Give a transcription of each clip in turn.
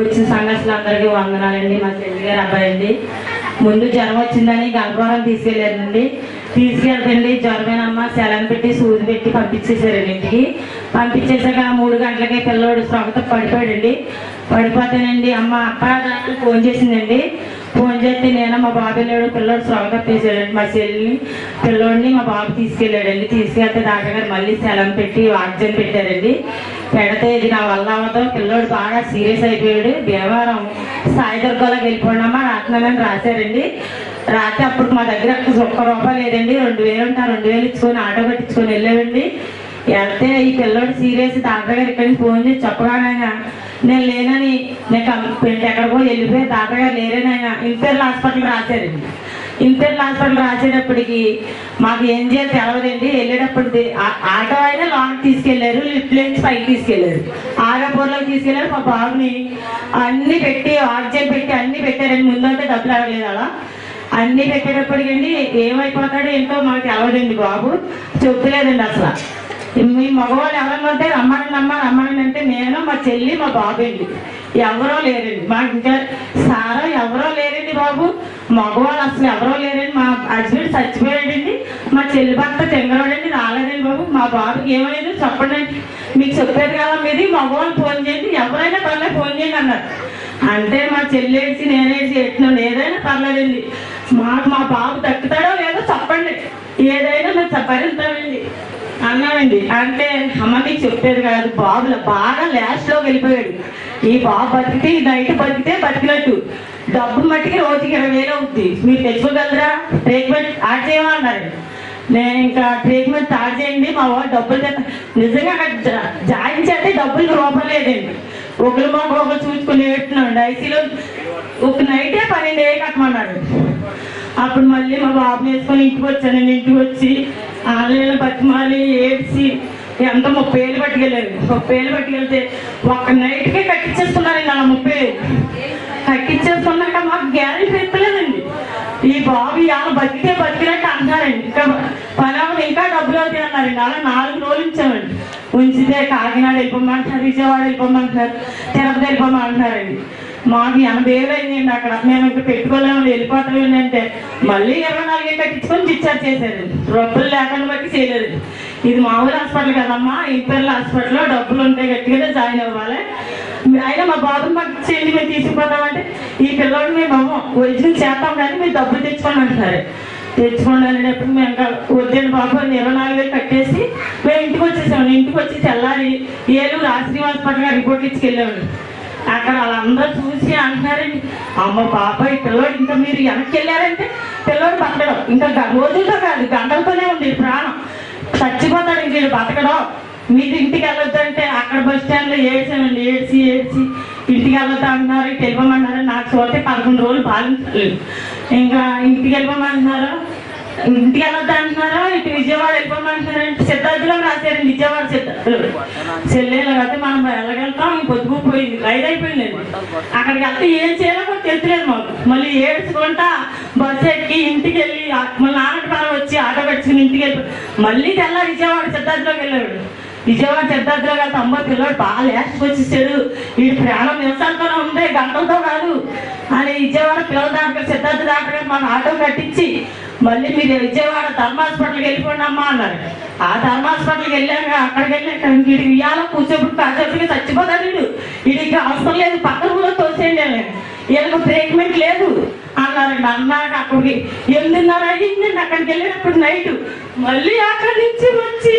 వచ్చిన సంఘస్థులందరికీ వందనాలండి. మా చెల్లి గారు అబ్బాయి అండి. ముందు జ్వరం వచ్చిందని గంగవరం తీసుకెళ్ళారండి. తీసుకెళ్తండి జ్వరమేనమ్మా సెలవు పెట్టి సూది పెట్టి పంపించేశారండి. ఇంటికి పంపించేసాక 3 గంటలకే పిల్లోడు స్పృహతో పడిపోయాడండి. పడిపోతేనండి అమ్మ అప్పడానికి ఫోన్ చేసిందండి. ఫోన్ చేస్తే నేను మా బాబు వెళ్ళాడు, పిల్లోడు స్పృహ తప్పేసాడండి. మా చెల్లిని పిల్లోడిని మా బాబు తీసుకెళ్ళాడండి. తీసుకెళ్తే డాక్టర్ గారు మళ్ళీ సెలవు పెట్టి ఆక్సిజన్ పెట్టారండి. పెడితే ఇది నా వల్ల అవ్వదు, పిల్లోడు బాగా సీరియస్ అయిపోయాడు, భీమవరం సాయిదుర్గంలోకి వెళ్ళిపోయినామా రాత్నానని రాశారండి. రాత్రి అప్పుడు మా దగ్గర ₹1 లేదండి. 2000 ఉంటే 2000 ఇచ్చుకొని ఆటో కట్టించుకొని వెళ్ళామండి. వెళ్తే ఈ పిల్లోడు సీరియస్ డాక్టర్ గారు ఇక్కడి నుంచి ఫోన్ చేసి చెప్పగానైనా నేను లేనని నేను ఎక్కడికో వెళ్ళిపోయి డాక్టర్ గారు లేరనైనా ఇంపీరియల్ హాస్పిటల్ రాశారండి. ఇంపీరియల్ హాస్పిటల్ రాసేటప్పటికి మాకు ఏం చేయాలి తెలవదండి. వెళ్ళేటప్పటికి ఆటో అయినా లాంగ్ తీసుకెళ్లారు, లిఫ్ట్ నుంచి పైకి తీసుకెళ్లారు, ఆగపూర్లోకి తీసుకెళ్లారు. మా బాబుని అన్ని పెట్టి ఆక్సిజన్ పెట్టి అన్ని పెట్టారండి. ముందంటే డబ్బులు అవ్వలేదు. అలా అన్ని పెట్టేటప్పటికండి ఏమైపోతాడో ఏంటో మాకు తెలవదండి. బాబు చెప్తలేదండి అసలు. మీ మగవాళ్ళు ఎవరన్నా ఉంటే రమ్మని అంటే నేను మా చెల్లి మా బాబు అండి. ఎవరో లేరండి మాకు. ఇంకా సారా ఎవరో లేరండి బాబు. మగవాళ్ళు అసలు ఎవరో లేరండి. మా హస్బెండ్ చచ్చిపోయాడండి. మా చెల్లి భర్త తెంగరాడండి, రాలేదండి బాబు. మా బాబుకి ఏమైంది చెప్పండి, మీకు చెప్పేది కదా మీది, మగవాళ్ళు ఫోన్ చేయండి, ఎవరైనా పర్లేదు ఫోన్ చేయండి అన్నారు. అంటే మా చెల్లి ఏడ్చి నేనేడ్చి ఎట్టినాను. ఏదైనా పర్లేదండి, మాకు మా బాబు దక్కుతాడో లేదో చెప్పండి, ఏదైనా మేము భరిస్తామండి అన్నామండి. అంటే అమ్మ మీకు చెప్పేది కాదు, బాబులో బాగా లాస్ట్లోకి వెళ్ళిపోయాడు. ఈ బాబు బతికితే ఈ నైట్ బతికితే బతికినట్టు. డబ్బు మట్టికి రోజుకి 20,000 అవుతుంది, మీరు తెచ్చుకోగలరా, ట్రీట్మెంట్ స్టార్ట్ చేయమన్నారండి. నేను ఇంకా ట్రీట్మెంట్ స్టార్ట్ చేయండి, మా వాళ్ళు డబ్బులు నిజంగా అక్కడ జాయిన్ చేస్తే డబ్బులు రూపలేదండి. ఒకరు మాకు ఒకరు చూసుకుని ఏడుతున్నాడు. ఐసీలో ఒక నైటే 12,000 కట్టమన్నాడు. అప్పుడు మళ్ళీ మా బాబుని వేసుకొని ఇంటికి వచ్చానండి. ఇంటికి వచ్చి ఆన్లైన్లో బతిమాలి ఏడ్చి ఎంత 30,000 పట్టుకెళ్ళారు. 30,000 పట్టుకెళ్తే ఒక్క నైట్కే కట్టించేస్తున్నారండి. అలా 30,000 కట్టించేస్తున్నాక మాకు గ్యారెంటీ ఎత్తలేదండి. ఈ బాబు ఇవాళ బతికితే బతికినట్టు అంటారండి. ఇంకా పని ఇంకా డబ్బులు అవుతాయి అన్నారండి. అలా 4 రోజులు ఉంచామండి. ఉంచితే కాకినాడ వెళ్ళిపోమంటున్నారు, విజయవాడ వెళ్ళిపోమంటున్నారు, తిరుపతి వెళ్ళిపోమంటున్నారండి. మాకు 80,000 అయిందండి. అక్కడ మేము ఇంకా పెట్టుకోలేము, వెళ్ళిపోతాం అంటే మళ్ళీ 24,000 కట్టించుకొని డిశ్చార్జ్ చేశారు. డబ్బులు లేకుండా బట్టి చేయలేదు. ఇది మామూలు హాస్పిటల్ కదమ్మా, ఇంపీరియల్ హాస్పిటల్లో డబ్బులు ఉంటాయి, గట్టిగానే జాయిన్ అవ్వాలి. అయినా మా బాబుని మాకు చేయండి, మేము తీసుకుపోతామంటే ఈ పిల్లలు మేము ఒరిజినల్ చేస్తాం కానీ మీరు డబ్బులు తెచ్చుకోండి అంటున్నారు. తెచ్చుకోండి అనేటప్పుడు మేము ఇంకా వద్దండి బాబు 24,000 కట్టేసి మేము ఇంటికి వచ్చేసామండి. ఇంటికి వచ్చి తెల్లారి ఏలూరు హాస్పిటల్ గారు రిపోర్ట్ ఇచ్చుకెళ్ళామండి. అక్కడ వాళ్ళందరూ చూసి అంటున్నారండి, అమ్మ బాబాయ్ పిల్లోడు ఇంకా మీరు వెనక్కి వెళ్ళారంటే పిల్లోడు బతకడం ఇంకా రోజులతో కాదు గంటలతోనే ఉంది ప్రాణం, చచ్చిపోతాడు ఇంక బతకడం, మీరు ఇంటికి వెళ్ళొద్దు అంటే అక్కడ బస్ స్టాండ్లో ఏడ్చానండి. ఏడ్చి ఇంటికి వెళ్ళొద్దు అంటున్నారు, వెళ్ళిపోమన్నారు. నాకు చూస్తే 11 రోజులు బాధించలేదు. ఇంకా ఇంటికి వెళ్ళిపోమంటున్నారు, ఇంటికి వెళ్ళొద్దు అంటున్నారా, ఇటు విజయవాడ వెళ్ళిపోమంటున్నారు. సిద్ధార్థులో రాశారండి, విజయవాడ సిద్ధార్థులు చెల్లెలు అయితే మనం వెళ్ళగలుగుతాం. పొద్దుకు పోయింది, 5 అయిపోయిందండి. అక్కడికి వెళ్తే ఏం చేయాలో కూడా తెలుసులేదు మాకు. మళ్ళీ ఏడ్చుకుంటా బస్సు ఎక్కి ఇంటికి వెళ్ళి మళ్ళీ నాన్నటి వచ్చి ఆటో కట్టుకుని ఇంటికి వెళ్ళి మళ్ళీ తెల్లా విజయవాడ సిద్ధార్థులోకి వెళ్ళాడు. విజయవాడ సిద్ధార్థులో వెళ్తే అమ్మ పిల్లడు బాగా లాస్ట్కి వచ్చేసాడు, ఈ ప్రాణం నిమిషాలతోనే ఉంది గంటలతో కాదు అని విజయవాడ పిల్లల డాక్టర్ సిద్ధార్థ డాక్టర్ గారు మాకు ఆటో కట్టించి మళ్ళీ మీరు విజయవాడ ధర్మ హాస్పిటల్కి వెళ్ళిపోండి అమ్మా అన్నారు. ఆ ధర్మ హాస్పిటల్కి వెళ్ళాక అక్కడికి వెళ్ళాక వీడికి ఇయ్యాలో కూర్చోబుడు కాసేపటికి చచ్చిపోతాడు, వీడికి అవసరం లేదు పక్కన కూడా తోసేయండి అని, వీళ్ళకి ట్రీట్మెంట్ లేదు అన్నారండి. అన్నాక అక్కడికి 8:30 అయ్యిందండి. అక్కడికి వెళ్ళినప్పుడు నైట్ మళ్ళీ అక్కడి నుంచి వచ్చి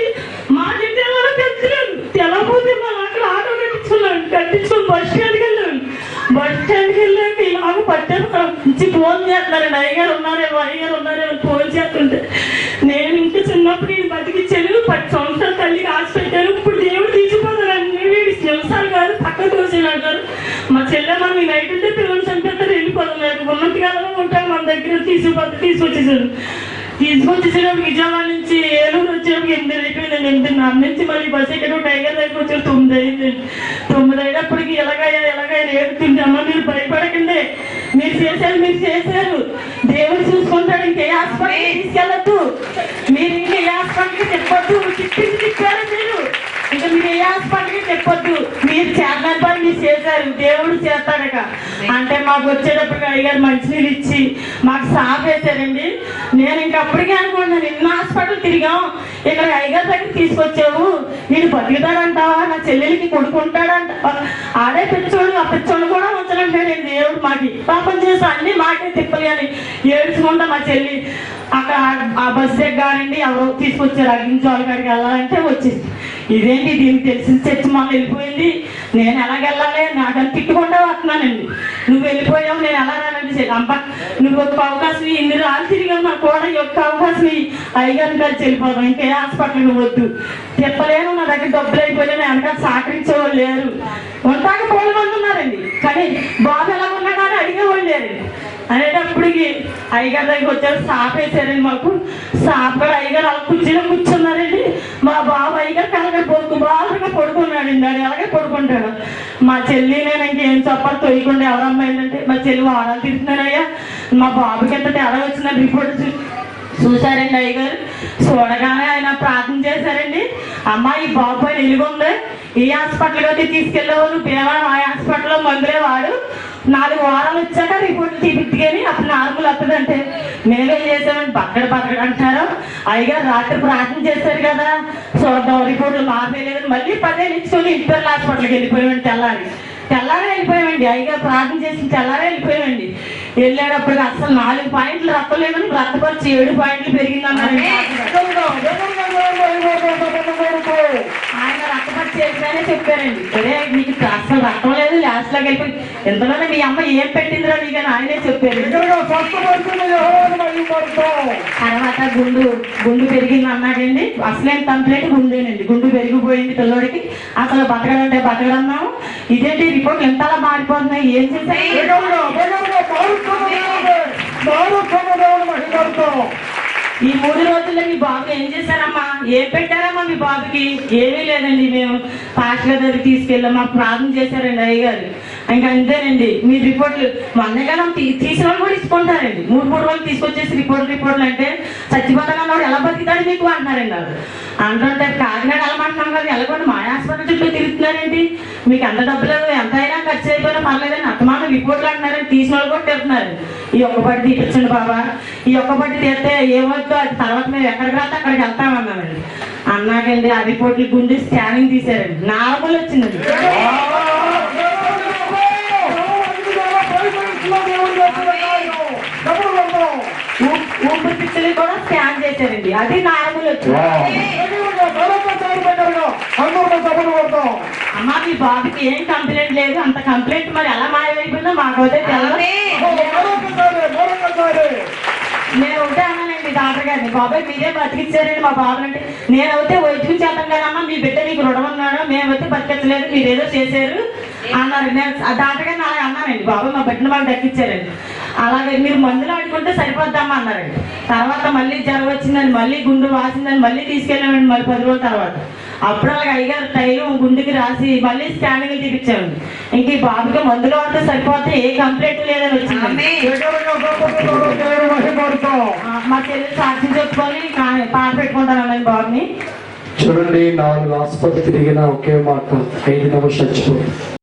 మా ఇంటి తెచ్చలేదు. తెలవపోతే మనం అక్కడ ఆటో కట్టించుకుని బస్ స్టాండ్కి వెళ్ళాను. బస్ స్టాండ్కి వెళ్ళాక ఇలాగ పట్టాను ఫోన్ చేస్తున్నారండి, అయ్యగారు ఉన్నారేమో ఫోన్ చేస్తుంటే నేను ఇంకా చిన్నప్పుడు నేను బతికిచ్చాను, 10 సంవత్సరాలు తల్లికి ఆశ పెట్టాను. ఇప్పుడు దేవుడు తీసుకుపోతారు అన్ని నిమిషాలు కాదు పక్క తోసేలు అంటారు. మా చెల్లె మనం ఈ నైట్ ఉంటే పిల్లలు చంపేస్తారు, వెళ్ళిపోతాం, ఉన్నంత కాలంలో ఉంటాం, మన దగ్గర తీసుకొచ్చేసారు. విజయవాడ నుంచి ఏలూరు వచ్చేటప్పుడు 8 అయిపోయిందండి. 8:30 నుంచి మళ్ళీ బస్సు ఎక్కడ టైగర్ దగ్గర వచ్చారు 9 అయిందండి. 9 అయినప్పటికీ ఎలాగైనా ఏడుతుంటే అమ్మ మీరు భయపడకండి, మీరు చేశారు దేవుడు చూసుకుంటాడు, ఇంకే హాస్పిటల్కి తీసుకెళ్ళద్దు, మీరు ఇంకే హాస్పిటల్కి చెప్పొద్దు, తిప్పారు మీరు ఇంకా మీరు ఏ హాస్పిటల్కి చెప్పొద్దు, మీరు చేతన పని మీరు చేశారు, దేవుడు చేస్తాడక అంటే మాకు వచ్చేటప్పుడు అయ్యగారు మంచినీళ్ళు ఇచ్చి మాకు సాఫ్ వేశారండి. నేను ఇంకప్పటికే అనుకున్నాను, నిన్న హాస్పిటల్ తిరిగాం, ఇక్కడ అయ్యగారి దగ్గర తీసుకొచ్చావు, వీడు బతుకుతాడంటావా, నా చెల్లెలికి కొడుకుంటాడంటావా, ఆడే పిచ్చోడు ఆ పిచ్చోడు కూడా ఉంచడంటాడు దేవుడు. మాకి పాపం చేసి అన్ని మాకే తిప్పలి అని ఏడ్చుకుంటా మా చెల్లి అక్కడ ఆ బస్ దిగ్గారండి, ఎవరో తీసుకొచ్చారు అగ్గించోళ్ళ కాడికి వెళ్ళాలంటే వచ్చేసి ఇదేంటి దీనికి తెలిసిన చర్చి మళ్ళీ వెళ్ళిపోయింది, నేను ఎలాగెళ్ళాలి, నాకని తిట్టుకుంటా వస్తున్నానండి. నువ్వు వెళ్ళిపోయావు, నేను ఎలా రానండి అమ్మ, నువ్వు ఒక్క అవకాశం ఇన్ని రాళ్ళు తిరిగావు, నాకు కూడా ఈ ఒక్క అవకాశం అయ్యగారిని కలిసి వెళ్ళిపోదాం, ఇంకే హాస్పిటల్కి వద్దు, తిప్పలేను, నా దగ్గర డబ్బులు అయిపోయాను, వెనకాల సహకరించేవాళ్ళు లేరు, ఉంటాక పోలు మంది ఉన్నారండి, కానీ బాబు ఎలా ఉన్నా కానీ అడిగేవాళ్ళు లేరండి. అనేటప్పటికి అయ్యగారి దగ్గరికి వచ్చారు, సాప్ వేసారండి మాకు. సాప్ కూడా అయ్యగారు అలా కుర్చీలో కూర్చున్నారండి. మా బాబు అయ్యగారు అలాగే బాగా పడుకున్నాడండి, అది అలాగే పడుకుంటాడు. మా చెల్లి నేను ఇంకేం చెప్పాలి తొయ్యకుండా ఎవరమ్మా ఏంటంటే మా చెల్లి వారాలు తిరుగుతున్నారయ్యా, మా బాబుకి ఎంత తేడా వచ్చిందని రిపోర్ట్ చూశారండి అయ్యగారు. చూడగానే ఆయన ప్రార్థన చేశారండి, అమ్మ ఈ బాబు పైన ఎలుగుంది, ఈ హాస్పిటల్కి అయితే తీసుకెళ్ళేవారు, భీమవరం ఆ హాస్పిటల్లో మందులే వాడు, 4 వారాలు వచ్చాక రిపోర్ట్లు తీపిట్టుకొని అప్పుడు నార్మల్ వస్తుందంటే మేమేం చేసామని బక్కడు అంటున్నారు. అయ్యగారు రాత్రి ప్రార్థన చేశారు కదా, చూద్దాం రిపోర్ట్లు మారలేదు, మళ్ళీ 10 ఏళ్ళు ఇచ్చుకొని ఇంటర్ హాస్పిటల్కి వెళ్ళిపోయామండి. తెల్లారే వెళ్ళిపోయామండి, అయ్యగారు ప్రార్థన చేసి తెల్లారే వెళ్ళిపోయామండి. వెళ్ళేటప్పుడు అసలు 4 పాయింట్లు రక్తం లేదని రక్తపరిచి 7 పాయింట్లు పెరిగిందన్నారండి. ఆయన రక్తపరిచి చేసినానే చెప్పారండి, అదే నీకు అసలు రక్తం లేదు, లాస్ట్ లోకి వెళ్ళిపోయి ఎంతలోనే మీ అమ్మ ఏం పెట్టిందిరా నీకని ఆయనే చెప్పారు. తర్వాత గుండు పెరిగింది అన్నాడండి, అసలేం కంప్లైంట్ గుండేనండి, గుండు పెరిగిపోయింది పిల్లోడికి, అసలు బతకడంటే బతకడన్నాము, ఇదేంటి రిపోర్ట్లు ఎంతలా మారిపోతున్నాయి, ఏం చేశారు. ఈ 3 రోజుల్లో మీ బాబు ఏం చేశారమ్మా, ఏం పెట్టారమ్మా మీ బాబుకి, ఏమీ లేదండి. మేము పాస్టర్ గారి దగ్గర తీసుకెళ్ళాం, మాకు ప్రార్థన చేశారండి అయ్యగారు, ఇంకా అంతేనండి. మీ రిపోర్ట్లు మొన్నగా తీసిన వాళ్ళు కూడా తీసుకుంటారండి, 3 రోజులు తీసుకొచ్చేసి రిపోర్ట్లు అంటే చచ్చిపోతానన్న వాడు ఎలా బతికితాడు మీకు అంటున్నారండి. వాళ్ళు అంటుంటే కాకినాడ వెళ్ళమంటున్నాం కదా, వెళ్ళకుండా మా హాస్పిటల్ చుట్టూ తిరుగుతున్నారండి, మీకు ఎంత డబ్బులు ఎంత అయినా ఖర్చు అయిపోయినా పర్లేదని అత్తమాన రిపోర్ట్లు అంటున్నారని తీసిన వాళ్ళు కూడా తిరుగుతున్నారు. ఈ ఒక్క పట్టి తీపించండి బాబా, ఈ ఒక్క పట్టి తీస్తే ఏమవుతుందో అది తర్వాత మేము ఎక్కడికి వెళ్తే అక్కడికి వెళ్తామన్నామండి. అన్నాకండి ఆ రిపోర్ట్లు గుండె స్కానింగ్ తీసారండి, నార్మల్ వచ్చిందండి. ఊపిరితిత్తులు కూడా స్కాన్ చేశారండి, అది నార్మల్ వచ్చింది. అమ్మ మీ బాబుకి ఏం కంప్లైంట్ లేదు, అంత కంప్లైంట్ మరి ఎలా మాయమైపోయిందో మాకైతే తెలియదు. నేను ఒకటే అన్నానండి డాక్టర్ గారిని, బాబాయ్ మీరే బతికిచ్చారండి మా బాబు అంటే, నేనైతే వైద్యం చేద్దాం కదమ్మా, మీ బిడ్డ నీకు రుణం ఉన్నాడు, మేమైతే బతికించలేదు, మీరేదో చేశారు అన్నారు. నేను డాక్టర్ గారిని అలాగే అన్నానండి, బాబాయ్ మా బిడ్డను మాకు దక్కించారండి, అలాగే మీరు మందులు ఆడుకుంటే సరిపోద్దామా అన్నారండి. తర్వాత మళ్ళీ జ్వరం వచ్చిందని, మళ్ళీ గుండు వాసిందని మళ్ళీ తీసుకెళ్ళామండి, మళ్ళీ 10 రోజుల తర్వాత. అప్పుడు అలాగే అయ్యగారు టైం గుండెకి రాసి మళ్ళీ స్కానింగ్ తీపిచ్చామండి. ఇంక ఈ బాబుకి మందులు వాడితే సరిపోతే ఏ కంప్లైంట్ లేదని వచ్చింది. మా చెల్లి సాక్షి చెప్పుకొని పాట పెట్టుకుంటానని బాబుని. చూడండి, 4 ఆసుపత్రి తిరిగిన ఒకే మాట, 5 నిమిషాలు చచ్చిపోయింది.